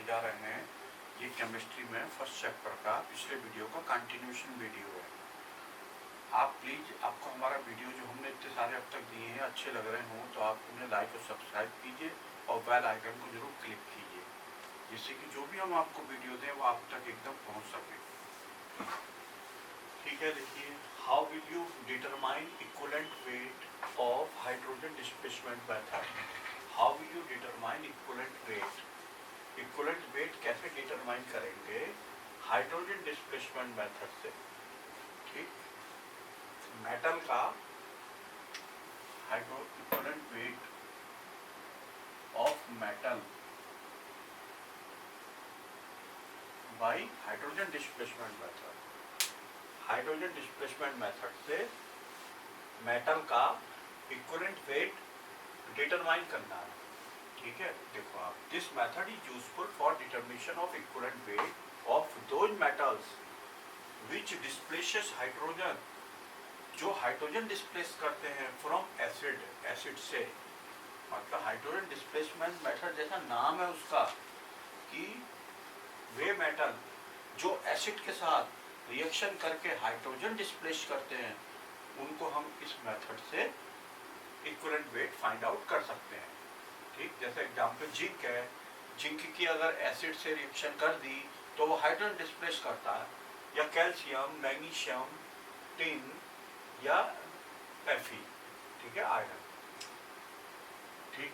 करने जा रहे हैं ये केमिस्ट्री में फर्स्ट चैप्टर का पिछले वीडियो का कंटिन्यूशन वीडियो है। आप प्लीज़ आपको हमारा वीडियो जो हमने इतने सारे अब तक दिए हैं अच्छे लग रहे हों तो आप उन्हें लाइक और सब्सक्राइब कीजिए और बेल आइकन को जरूर क्लिक कीजिए जिससे कि जो भी हम आपको वीडियो दें वो आप तक एकदम पहुंच सके। ठीक है, देखिए, how will you determine equivalent weight of hydrogen displacement method. How will you determine equivalent weight. Equivalent wait कैसे डिटरमाइन करेंगे? हाइड्रोजन डिस्प्लेसमेंट मेथड से। ठीक, मेटल का equivalent weight of metal by hydrogen displacement method. Hydrogen displacement method से metal का equivalent weight determine करना है। ठीक है, देखो आप, this method is useful for determination of equivalent weight of those metals which displaces hydrogen, जो हाइड्रोजन डिस्प्लेस करते हैं फ्रॉम एसिड से। मतलब हाइड्रोजन डिस्प्लेसमेंट मेथड जैसा नाम है उसका कि वे मेटल जो एसिड के साथ रिएक्शन करके हाइड्रोजन डिस्प्लेस करते हैं उनको हम इस मेथड से इक्विवेलेंट वेट फाइंड आउट कर सकते हैं। ठीक, जैसे एग्जांपल जिंक है, जिंक की अगर एसिड से रिएक्शन कर दी तो वो हाइड्रोजन डिस्प्लेस करता है, या कैल्शियम, मैग्नीशियम, टिन या Fe। ठीक है, आयरन। ठीक,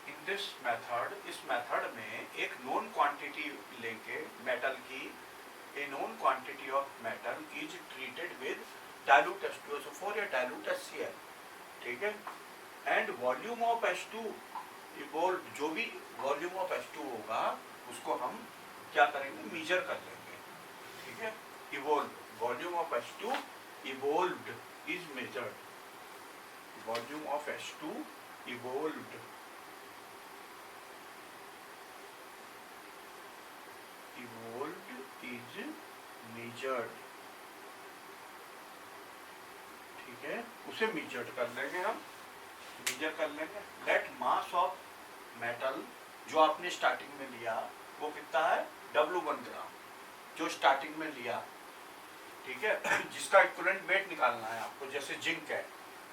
इन दिस मेथड, इस मेथड में एक नोन क्वांटिटी लेके मेटल की, a known quantity of metal is treated with dilute H2SO4 या डाइल्यूट HCl। ठीक है, and volume of H2 evolve, जो भी वॉल्यूम ऑफ H2 होगा उसको हम क्या करेंगे, मेजर कर लेंगे। ठीक है, evolve, volume of H2 evolved is measured. Volume of H2 evolved is measured. ठीक है, उसे मेजर्ड कर लेंगे हम, मेजर कर लेंगे। लेट मास ऑफ मेटल जो आपने स्टार्टिंग में लिया वो कितना है, W1 ग्राम, जो स्टार्टिंग में लिया। ठीक है, जिसका इक्विवेलेंट वेट निकालना है आपको, जैसे जिंक है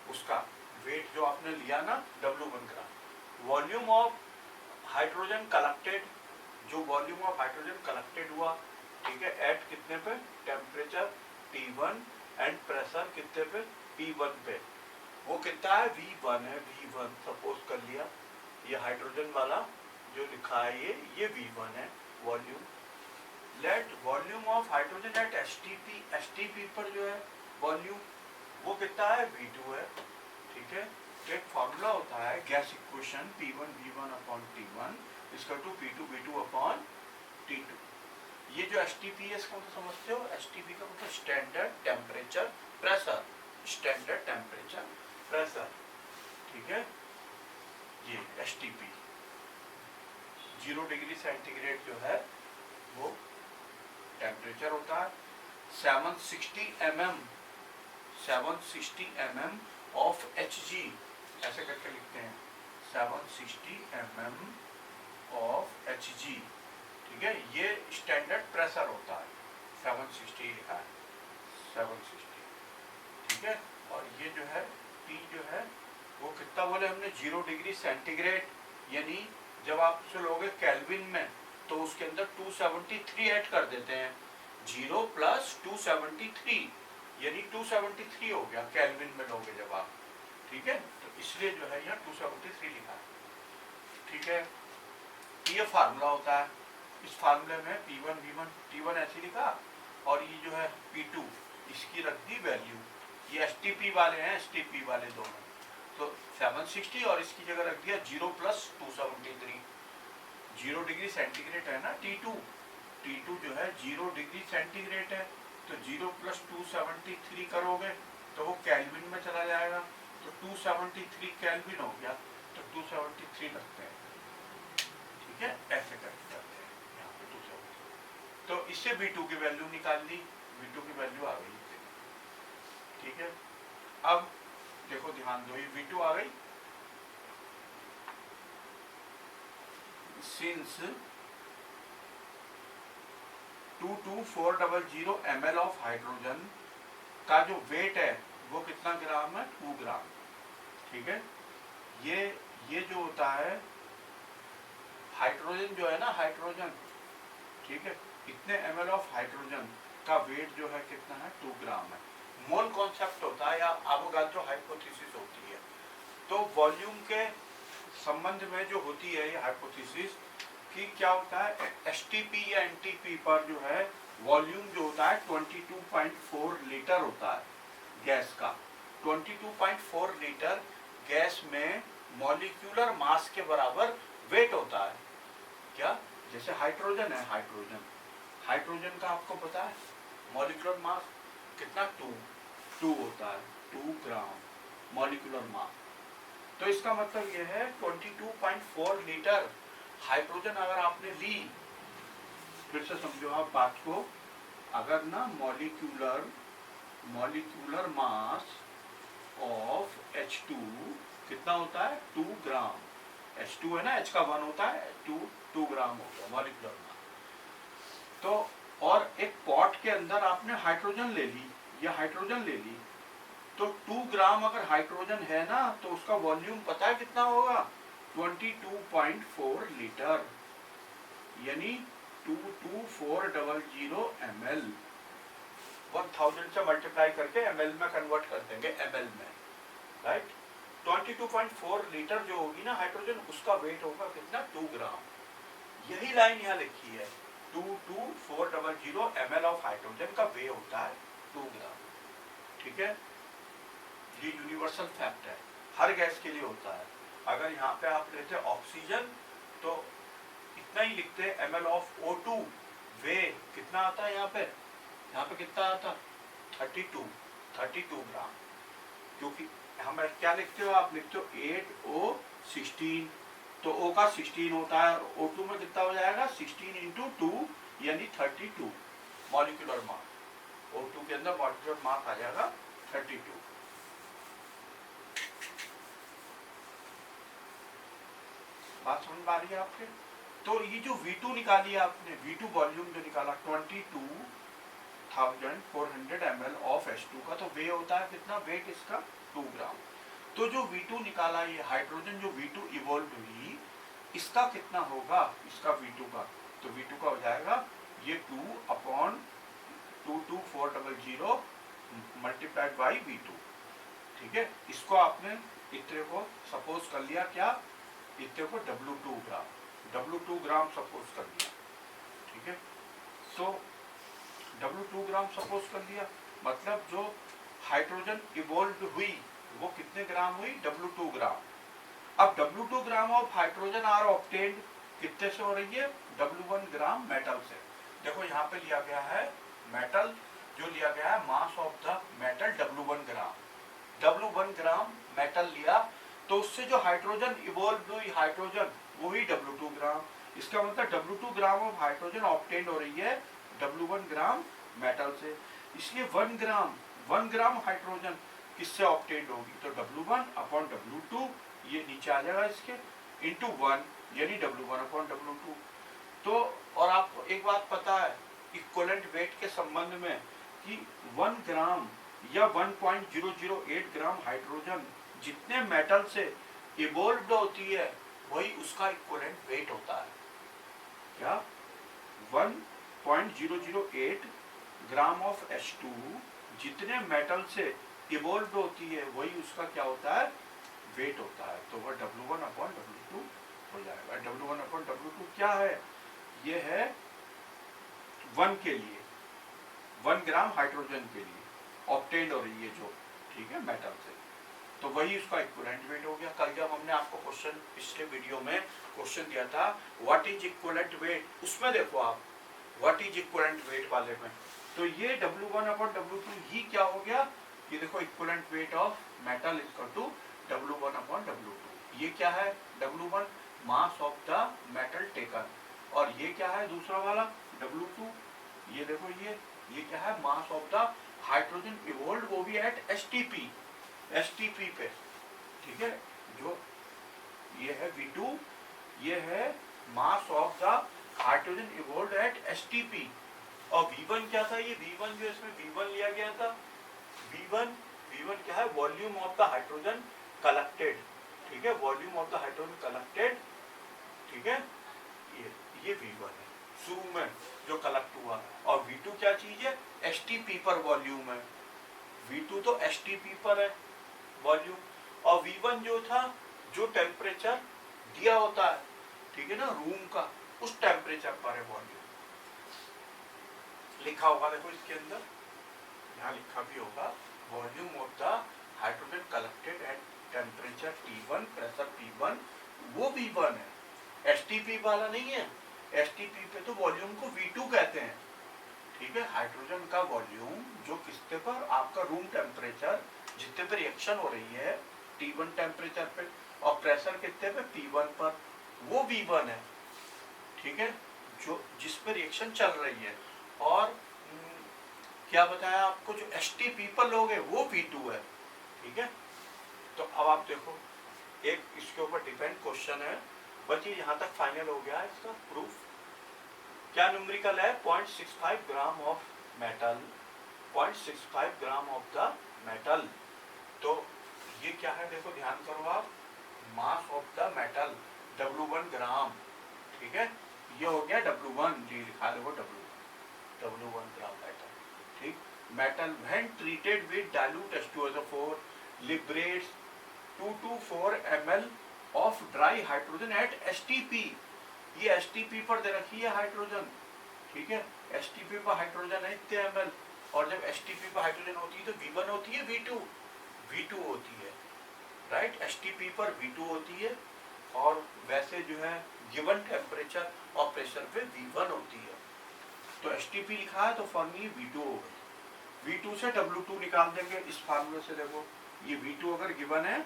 उसका वेट जो आपने लिया ना W1 gram. Volume of hydrogen collected, जो वॉल्यूम ऑफ हाइड्रोजन कलेक्टेड हुआ, ठीक है, एट कितने पे, टेम्परेचर T1 एंड प्रेशर कितने पे, P1 पे, वो कितना है, V1 है। V1 सपोज कर लिया, ये हाइड्रोजन वाला जो लिखा है ये V1 है volume. Let volume of hydrogen at STP पर जो है वॉल्यूम वो कितना है, V2 है। ठीक है, एक फॉर्मूला होता है gas equation P1 V1 upon T1 इसका to P2 V2 upon T2। ये जो STP है इसको तो समझते हो, STP का मतलब standard temperature pressure, standard temperature pressure. ठीक है, ये STP 0 डिग्री सेंटीग्रेड जो है वो टेम्परेचर होता है। 760 mm ऑफ Hg, ऐसे करके लिखते हैं, 760 mm ऑफ Hg। ठीक है, ये स्टैंडर्ड प्रेशर होता है, 760 लिखा है, 760। ठीक है, और ये जो है T जो है वो कितना बोले हमने, 0 डिग्री सेंटीग्रेड, यानी जब आप उसे लोगे केल्विन में तो उसके अंदर 273 ऐड कर देते हैं, 0 प्लस 273 यानी 273 हो गया केल्विन में लोगे जब आप। ठीक है, तो इसलिए जो है यहाँ 273 लिखा है। ठीक है, ये फार्मूला होता है। इस फार्मूले में P1 V1 T1 ऐसे लिखा, और ये जो है P2 इसकी रख दी वैल्यू। ये STP वाले हैं, STP वाले दोनों, तो 760 और इसकी जगह रख दिया 0 प्लस 273। 0 डिग्री सेंटीग्रेड है ना T2 जो है 0 डिग्री सेंटीग्रेड है, तो 0 प्लस 273 करोगे तो वो केल्विन में चला जाएगा, तो 273 केल्विन हो गया, तो 273 लगते हैं। ठीक है, ऐसे करते हैं यहाँ पे 273। तो इससे V2 की वैल्यू निकाल ली, V2 की वैल्यू आ गई। ठीक है, अब देखो ध्यान दो, ये V2 आ गई। सिंस 22400 ml ऑफ हाइड्रोजन का जो वेट है वो कितना ग्राम है, 2 ग्राम। ठीक है, ये जो होता है हाइड्रोजन जो है ना, हाइड्रोजन, ठीक है, इतने ml ऑफ हाइड्रोजन का वेट जो है कितना है, 2 ग्राम है। मोल कॉन्सेप्ट होता है या एवोगाड्रो हाइपोथेसिस होती है। तो वॉल्यूम के संबंध में जो होती है ये हाइपोथेसिस कि क्या होता है, एसटीपी या एनटीपी पर जो है वॉल्यूम जो होता है 22.4 लीटर होता है गैस का। 22.4 लीटर गैस में मॉलिक्यूलर मास के बराबर वेट होता है। क्या, जैसे हाइड्रोजन है, हाइड्रोजन का आपको पता है मॉलिक्यूलर मास कितना, 2 होता है, 2 ग्राम मॉलिक्यूलर मास। तो इसका मतलब यह है 22.4 लीटर हाइड्रोजन अगर आपने ली, फिर से समझो आप बात को, अगर ना मॉलिक्यूलर मास ऑफ H2 कितना होता है, 2 ग्राम। H2 है ना, H का 1 होता है, 2 ग्राम हो गया मॉलिक्यूलर मास। तो और एक पॉट के अंदर आपने हाइड्रोजन ले ली या हाइड्रोजन ले ली, तो 2 ग्राम अगर हाइड्रोजन है ना तो उसका वॉल्यूम पता है कितना होगा, 22.4 लीटर, यानी 22400 ml। 1000 से मल्टीप्लाई करके ml में कन्वर्ट कर देंगे, ml में, राइट। 22.4 लीटर जो होगी ना हाइड्रोजन, उसका वेट होगा कितना, 2 ग्राम। यही लाइन यहाँ लिखी है, 22400 ml ऑफ हाइड्रोजन का वे होता है 2 ग्राम। ठीक है, ये यूनिवर्सल फैक्ट है, हर गैस के लिए होता है। अगर यहाँ पे आप लेते ऑक्सीजन तो इतना ही लिखते ml ऑफ O2, वे कितना आता है यहाँ पे कितना आता, 32 ग्राम। क्योंकि हम क्या लिखते हो, आप लिखते हो 8O16, तो O का 16 होता है, O2 में कितना हो जाएगा, 16 इंटू 2 यानी 32 मॉलिक्यूलर मास। O2 के अंदर मॉलिक्यूलर मास आ जाएगा 32। बात समझ में आ रही है आपके? तो ये जो V2 निकाली आपने, V2 वॉल्यूम जो निकाला 22,400 ml ऑफ H2 का, तो वे होता है कितना, वेट इसका 2 ग्राम। तो जो V2 निकाला, ये हाइड्रोजन जो V2 इवॉल्व हुई, इसका कितना होगा, इसका V2 का, तो V2 का हो जाएगा ये 2/22400 मल्टीप्लाइड बाई V2। ठीक है, इसको आपने इतने को सपोज कर लिया, क्या, इतने को W2 ग्राम सपोज कर लिया। ठीक है, तो W2 ग्राम सपोज कर लिया, मतलब जो हाइड्रोजन इवॉल्व हुई वो कितने ग्राम हुई, W2 ग्राम। अब W2 gram of hydrogen are obtained कितने से हो रही है, W1 ग्राम मेटल से। देखो यहाँ पे लिया गया है मेटल, जो लिया गया है मास of the metal W1 gram metal लिया, तो उससे जो हाइड्रोजन इवॉल्व हुई हाइड्रोजन, वो ही W2 ग्राम। इसका मतलब W2 gram of hydrogen obtained हो रही है W1 ग्राम मेटल से। इसलिए 1 ग्राम हाइड्रोजन किससे ऑब्टेन्ड होगी, तो W1 अपॉन W2, ये नीचे आ जाएगा इसके, इंटू 1 यानी W1 अपॉन W2। तो और आपको एक बात पता है इक्विवेलेंट वेट के संबंध में कि 1 ग्राम या 1.008 ग्राम हाइड्रोजन जितने मेटल से इवॉल्व होती है वही उसका इक्विवेलेंट वेट होता है। क्या, 1.008 ग्राम ऑफ H2 जितने मेटल से इवॉल्व होती है वही उसका क्या होता है, वेट होता है। तो वह W1 अपॉन W2 हो जाएगा। W1 अपॉन W2 क्या है, ये है 1 के लिए, 1 ग्राम हाइड्रोजन के लिए ऑब्टेन्ड हो रही है जो, ठीक है, मेटल से, तो वही उसका इक्विवेलेंट वेट हो गया। कल जब हमने आपको क्वेश्चन, पिछले वीडियो में क्वेश्चन दिया था व्हाट इज इक्विवेलेंट वेट, उसमें देखो आप व्हाट इज इक्विवेलेंट वेट वाले में, तो ये W1 अपॉन W2 ही क्या हो गया, ये देखो equivalent weight of metal equal to W1 upon W2। ये क्या है, W1 mass of the metal taken, और ये क्या है दूसरा वाला W2, ये देखो ये क्या है, मास ऑफ द हाइड्रोजन इवॉल्व, वो भी एट STP पे। ठीक है, जो ये है V2, ये है मास of the hydrogen evolve eight STP, और V1 क्या था, ये V1 जो इसमें V1 लिया गया था, V1 क्या है, volume of the hydrogen collected, ठीक है, volume of the hydrogen collected, ठीक है, ये V1 है शुरू में जो कलेक्ट हुआ। और V2 क्या चीज है, STP पर वॉल्यूम है, V2 तो STP पर है वॉल्यूम, और V1 जो था जो टेम्परेचर दिया होता है, ठीक है ना, रूम का, उस टेम्परेचर पर है वॉल्यूम। लिखा होगा देखो इसके अंदर, यहाँ लिखा भी होगा, volume of the hydrogen collected at temperature T1, pressure T1, वो V1 है, STP वाला नहीं है। STP पे तो वॉल्यूम को V2 कहते हैं, ठीक है। हाइड्रोजन का वॉल्यूम जो किसके पर, आपका रूम टेम्परेचर जितने पे रिएक्शन हो रही है T1 टेम्परेचर पे, और प्रेशर कितने पे, P1 पर, वो V1 है, ठीक है, जो जिस पे रिएक्शन चल रही है। और क्या बताया आपको, जो STP पर लोग है वो V2 है, ठीक है। तो अब आप देखो, एक इसके ऊपर डिपेंड क्वेश्चन है, बस ये यहाँ तक फाइनल हो गया है इसका प्रूफ। क्या न्यूमेरिकल है, 0.65 gram of metal, 0.65 gram of the metal. तो ये क्या है, देखो ध्यान करो आप, मास ऑफ द मेटल W1 ग्राम, ठीक है, ये हो गया W1, ये लिखा देखो W1 ग्राम मेटल, ठीक। Metal when treated with dilute H2SO4 liberates 224 ml of dry hydrogen at STP। ये STP पर दे रखी है हाइड्रोजन, ठीक है, STP पर हाइड्रोजन है इतने ml, और जब STP पर हाइड्रोजन होती है तो V1 होती है, V2 होती है, राइट, STP पर V2 होती है, और वैसे जो है गिवन टेम्परेचर और प्रेशर पे V1 होती है। तो STP लिखा है तो फॉर्मूला V2 हो गई, V2 से W2 निकाल देंगे इस फार्मूले से। देखो ये V2 अगर गिवन है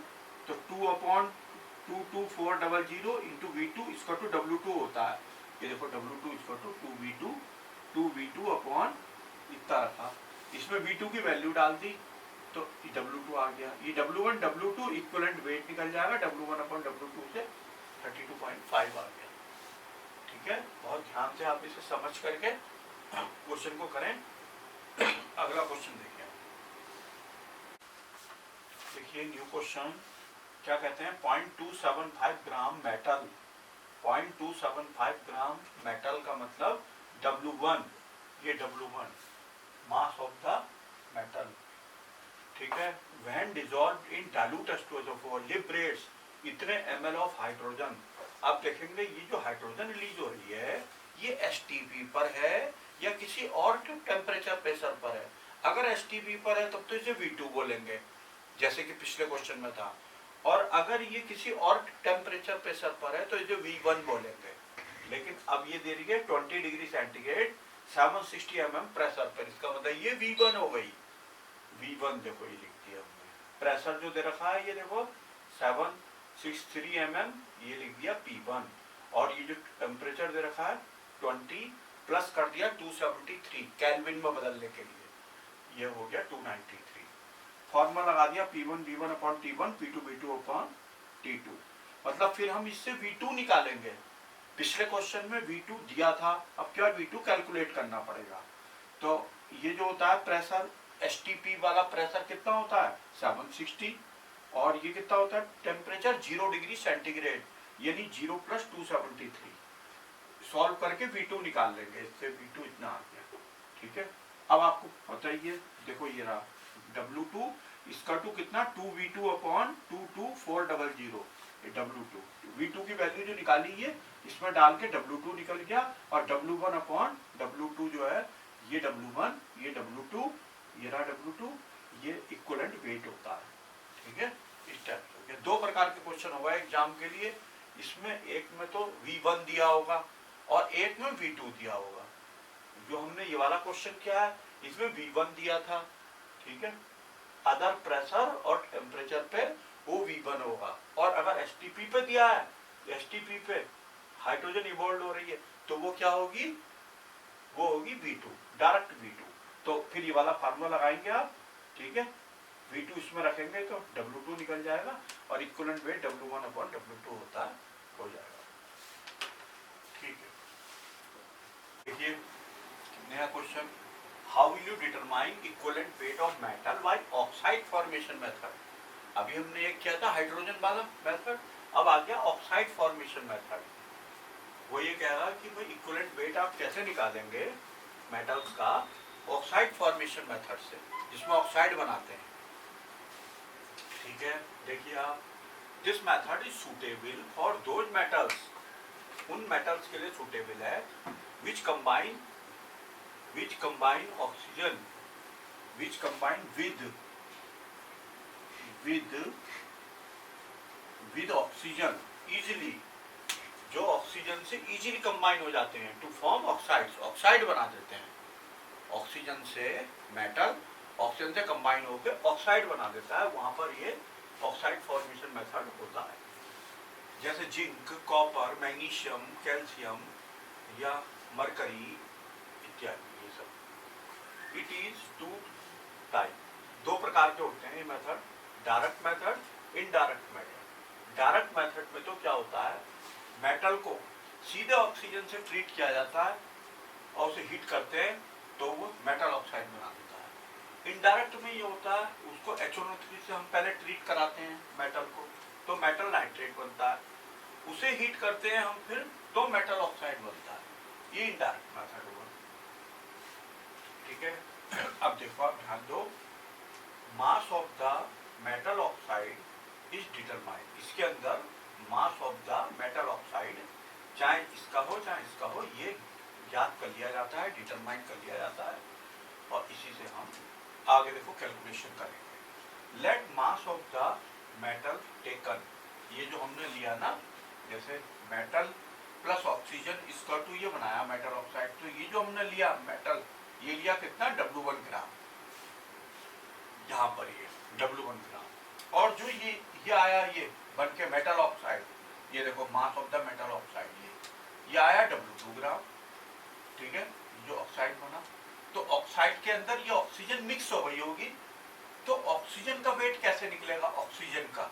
तो 2/22400 इंटू V2 इसका टू W2 होता है, ये देखो W2 इसका टू 2V2 अपॉन इतना रखा, इसमें V2 की वैल्यू डाल दी तो W2 आ गया, ये W1 W2 इक्विवेलेंट वेट निकल जाएगा, W1 अपॉन W2 से 32.5 आ गया, ठीक है। बहुत ध्यान से आप इसे समझ करके क्वेश्चन को करें। अगला क्वेश्चन देखिए, न्यू क्वेश्चन क्या कहते हैं, 0.275 ग्राम मेटल, 0.275 ग्राम मेटल का मतलब W1, ये W1 mass of the metal, ठीक है, when dissolved in dilute H2SO4 liberates इतने ml ऑफ हाइड्रोजन। आप देखेंगे ये जो हाइड्रोजन रिलीज हो रही है ये STP पर है या किसी और टेम्परेचर प्रेशर पर है। अगर STP पर है तब तो इसे V2 बोलेंगे, जैसे कि पिछले क्वेश्चन में था, और अगर ये किसी और टेम्परेचर प्रेशर पर है तो इसे V1 बोलेंगे। लेकिन अब ये दे रही है 20 डिग्री सेंटीग्रेड 760 mm प्रेशर पर, इसका मतलब ये V1 हो गई, V1 देखो ये लिख दिया हमने, प्रेशर जो दे रखा है ये देखो 763 mm, ये लिख दिया P1, और ये जो टेम्परेचर दे रखा है 20 प्लस कर दिया 273 केल्विन में बदलने के लिए, ये हो गया 293। फॉर्मूला लगा दिया P1 V1 upon T1, P2 V2 upon T2, मतलब फिर हम इससे V2 निकालेंगे। पिछले क्वेश्चन में V2 दिया था, अब क्या V2 कैलकुलेट करना पड़ेगा। तो ये जो होता है प्रेशर, STP वाला प्रेशर कितना होता है 760, और ये कितना होता है टेम्परेचर 0 डिग्री सेंटीग्रेड, यानी 0 + 273। सॉल्व करके V2 निकाल लेंगे, इससे V2 इतना आ गया, ठीक है। अब आपको बताइए, देखो ये रहा W2, इसका टू कितना 2V2 अपॉन 22400, W2 V2 की वैल्यू जो निकाली है इसमें डाल के W2 निकल गया, और W1 अपॉन W2 जो है ये W1 ये W2 ये रहा W2, ये इक्विवेलेंट वेट होता है, ठीक है। इस टाइप से दो प्रकार के क्वेश्चन होगा एग्जाम के लिए, इसमें एक में तो V1 दिया होगा और एक में V2 दिया होगा। जो हमने ये वाला क्वेश्चन किया है इसमें V1 दिया था, ठीक है, अदर प्रेशर और टेम्परेचर पे वो V1 होगा, और अगर STP पे दिया है, STP पे हाइड्रोजन इवॉल्व हो रही है तो वो क्या होगी, वो होगी V2, डायरेक्ट V2। तो फिर ये वाला फार्मूला लगाएंगे आप, ठीक है, V2 इसमें रखेंगे तो W2 निकल जाएगा, और equivalent weight W1 upon W2 होता है, हो जाएगा, ठीक है। देखिए नया question, how will you determine equivalent weight of metal by oxide formation method. अभी हमने एक किया था हाइड्रोजन वाला मेथड, अब आ गया ऑक्साइड फॉर्मेशन मेथड। वो ये कह रहा कि भाई इक्विवेलेंट वेट आप कैसे निकालेंगे मेटल्स का ऑक्साइड फॉर्मेशन मेथड से, जिसमें ऑक्साइड बनाते हैं। ठीक है, देखिए आप, this method is suitable for those metals, उन मेटल्स के लिए सुटेबल है which combine oxygen, which combine with oxygen easily, जो ऑक्सीजन से इजीली कंबाइन हो जाते हैं टू फॉर्म ऑक्साइड्स, ऑक्साइड बना देते हैं। ऑक्सीजन से मेटल ऑक्सीजन से कंबाइन होकर ऑक्साइड बना देता है, वहां पर ये ऑक्साइड फॉर्मेशन मेथड होता है। जैसे जिंक, कॉपर, मैग्नीशियम, कैल्शियम या मरकरी इत्यादि, ये सब। इट इज टू टाइप, दो प्रकार के होते हैं ये method, direct method, indirect method. Direct method में तो क्या होता है, मेटल को सीधे ऑक्सीजन से ट्रीट किया जाता है और उसे हीट करते हैं तो वो मेटल ऑक्साइड बना देता है। इनडायरेक्ट में ये होता है, उसको HNO3 से हम पहले ट्रीट कराते हैं मेटल को, तो मेटल नाइट्रेट बनता है, उसे हीट करते हैं हम फिर तो मेटल ऑक्साइड बनता है। ये इनडायरेक्ट मेथड हुआ। ठीक है, अब देखो आप ध्यान दो, मास of the metal oxide is determined, इसके अंदर मास ऑफ द मेटल ऑक्साइड चाहे इसका हो चाहे इसका हो, ये ज्ञात कर लिया जाता है, डिटरमाइन कर लिया जाता है, और इसी से हम आगे देखो कैलकुलेशन करेंगे। Let mass of the metal taken, ये जो हमने लिया ना, जैसे मेटल प्लस ऑक्सीजन इसका टू ये बनाया मेटल ऑक्साइड, तो ये जो हमने लिया मेटल, ये लिया कितना W1 ग्राम, यहाँ पर ये W1 ग्राम, और जो ये आया ये बन के मेटल ऑक्साइड, ये देखो मास ऑफ द मेटल ऑक्साइड, ये आया W2 ग्राम। ठीक है, जो ऑक्साइड बना, तो ऑक्साइड के अंदर ये ऑक्सीजन मिक्स हो गई होगी, तो ऑक्सीजन का वेट कैसे निकलेगा, ऑक्सीजन का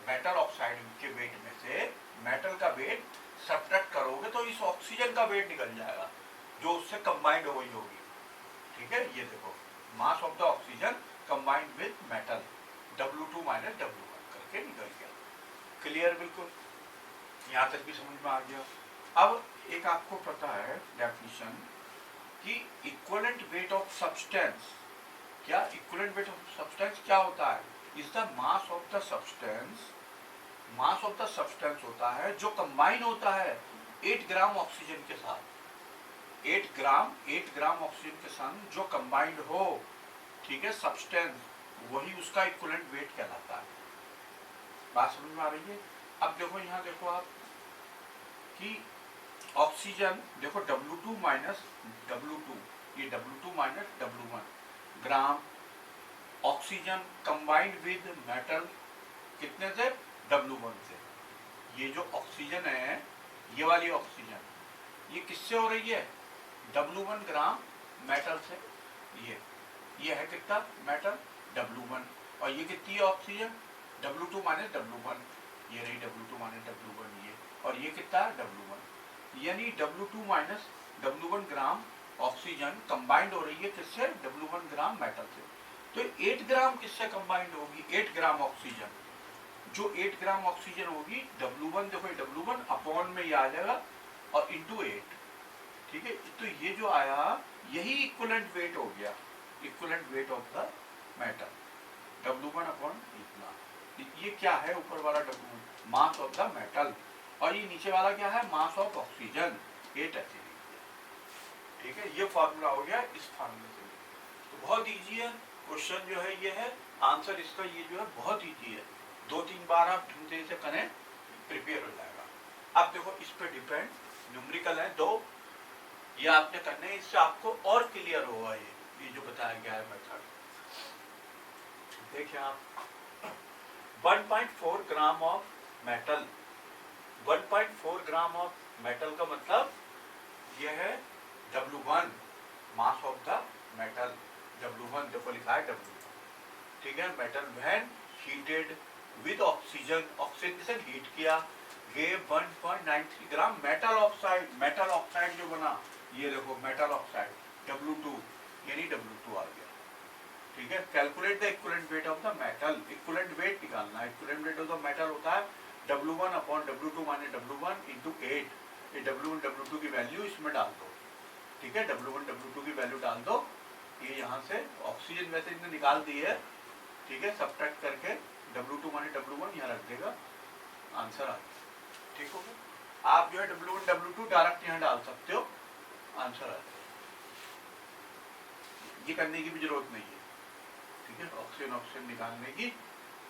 मेटल ऑक्साइड के वेट में से मेटल का वेट सब्ट्रैक्ट करोगे तो इस ऑक्सीजन का वेट निकल जाएगा जो उससे कंबाइंड हो गई होगी। ठीक है, ये देखो मास of the oxygen combined with metal W2 minus W1 करके निकल गया। क्लियर, बिल्कुल यहाँ तक भी समझ में आ गया। अब एक आपको पता है डेफिनेशन कि इक्विवेलेंट वेट ऑफ सब्सटेंस, क्या इक्विवेलेंट वेट ऑफ सब्सटेंस क्या होता है, is the mass of the substance, mass of the substance होता है जो कंबाइन होता है 8 ग्राम ऑक्सीजन के साथ, 8 ग्राम ऑक्सीजन के साथ जो कंबाइंड हो, ठीक है, सब्सटेंस, वही उसका इक्विवेलेंट वेट कहलाता है। बात समझ में आ रही है। अब देखो यहाँ देखो आप कि ऑक्सीजन देखो W2 माइनस W2, ये W2 minus W1 gram oxygen combined with metal कितने से, W1 से। ये जो ऑक्सीजन है, ये वाली ऑक्सीजन, ये किससे हो रही है, W1 ग्राम मेटल से। ये है कितना मेटल, W1, और ये कितनी है ऑक्सीजन, W2 माइनस W1, ये रही W2 माइनस W1 ये, और ये कितना है W1, यानी W2 minus W1 gram oxygen combined हो रही है किससे, W1 ग्राम मेटल से। तो 8 ग्राम किससे कंबाइंड होगी, 8 ग्राम ऑक्सीजन, जो 8 ग्राम ऑक्सीजन होगी W1, देखो W1 अपॉन में ये आ जाएगा और इंटू 8। ठीक है, तो ये जो आया यही इक्विवेलेंट वेट हो गया, equivalent weight of the metal W1 upon इतना। ये क्या है, ऊपर वाला W1 mass of the metal, और ये नीचे वाला क्या है, मास ऑफ ऑक्सीजन, 8 ऐसे। ठीक है, ये फॉर्मूला हो गया इस फॉर्मूले से। तो बहुत इजी है क्वेश्चन, जो है ये है आंसर इसका, ये जो है बहुत इजी है, 2-3 बार आप ढूंढते से करें प्रिपेयर हो जाएगा। अब देखो इस पे डिपेंड न्यूमेरिकल है 2, ये आपने करने हैं, इससे आपको और क्लियर होगा ये जो बताया गया है मेथड। देखिए आप 1.4 gram of metal, 1.4 gram of metal का मतलब ये है W1 mass of the metal, W1 देखो लिखा है W1। ठीक है, metal when heated with oxygen, oxygen से हीट किया, गेव 1.93 ग्राम मेटल ऑक्साइड। मेटल ऑक्साइड जो बना, ये देखो मेटल ऑक्साइड W2 यानी W2 आ गया, ठीक है। Calculate the equivalent weight of the metal, equivalent weight निकालना है। Equivalent weight of the metal होता है W1 upon W2 minus W1 into 8। ये W1 W2 की वैल्यू इसमें डाल दो, ठीक है। W1 W2 की वैल्यू डाल दो, ये यहाँ से ऑक्सीजन वैसे इसने निकाल दी है, ठीक है। सब्ट्रैक्ट करके W2 माइनस W1 यहाँ रख देगा, आंसर आ गया, ठीक हो गया। आप जो है W1 W2 डायरेक्ट यहाँ डाल सकते हो, आंसर आ जाएगा। ये करने की भी जरूरत नहीं है, ठीक है। ऑक्सीजन ऑक्सीजन निकालने की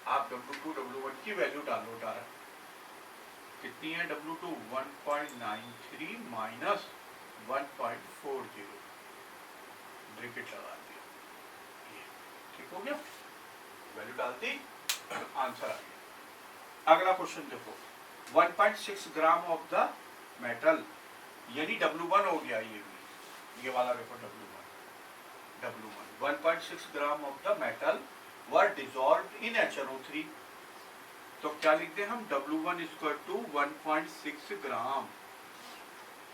आप W2 W1 की वैल्यू डालो डायरेक्ट। कितनी है W2? 1.93 माइनस 1.40, ब्रैकेट लगा दिया, ठीक हो गया। वैल्यू डाल दी, आंसर आ गया। अगला क्वेश्चन देखो, 1.6 ग्राम ऑफ द मेटल, यानी W1 हो गया। ये वाला देखो W1 1.6 gram of the metal were dissolved in HNO3। तो क्या लिखते हैं हम? W1 equal to 1.6 gram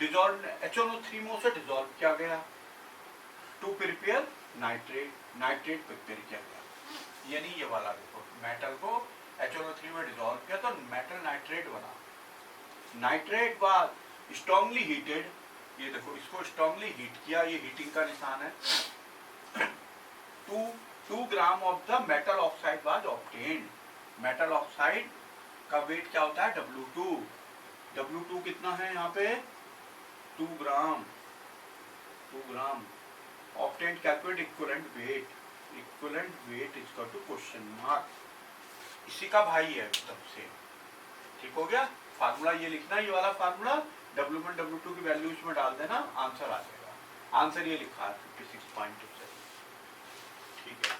dissolve HNO3 में उसे डिजॉल्व किया गया to prepare nitrate, nitrate prepare किया गया। यानी ये वाला देखो, मेटल को HNO3 में डिजॉल्व किया तो मेटल नाइट्रेट बना। नाइट्रेट बाद स्ट्रांगली हीटेड, ये देखो इसको स्ट्रांगली हीट किया, ये हीटिंग का निशान है। 2 gram of the metal oxide was obtained. Metal oxide का वेट क्या होता है? W2। W2 कितना है यहाँ पे? 2 gram. Obtained calculate equivalent weight. Equivalent weight इसका टू क्वेश्चन मार्क, इसी का भाई है तब से, ठीक हो गया। फार्मूला ये लिखना, ये वाला फार्मूला W1 W2 की वैल्यू इसमें डाल देना, आंसर आ जाएगा। आंसर ये लिखा है 56.27, ठीक है।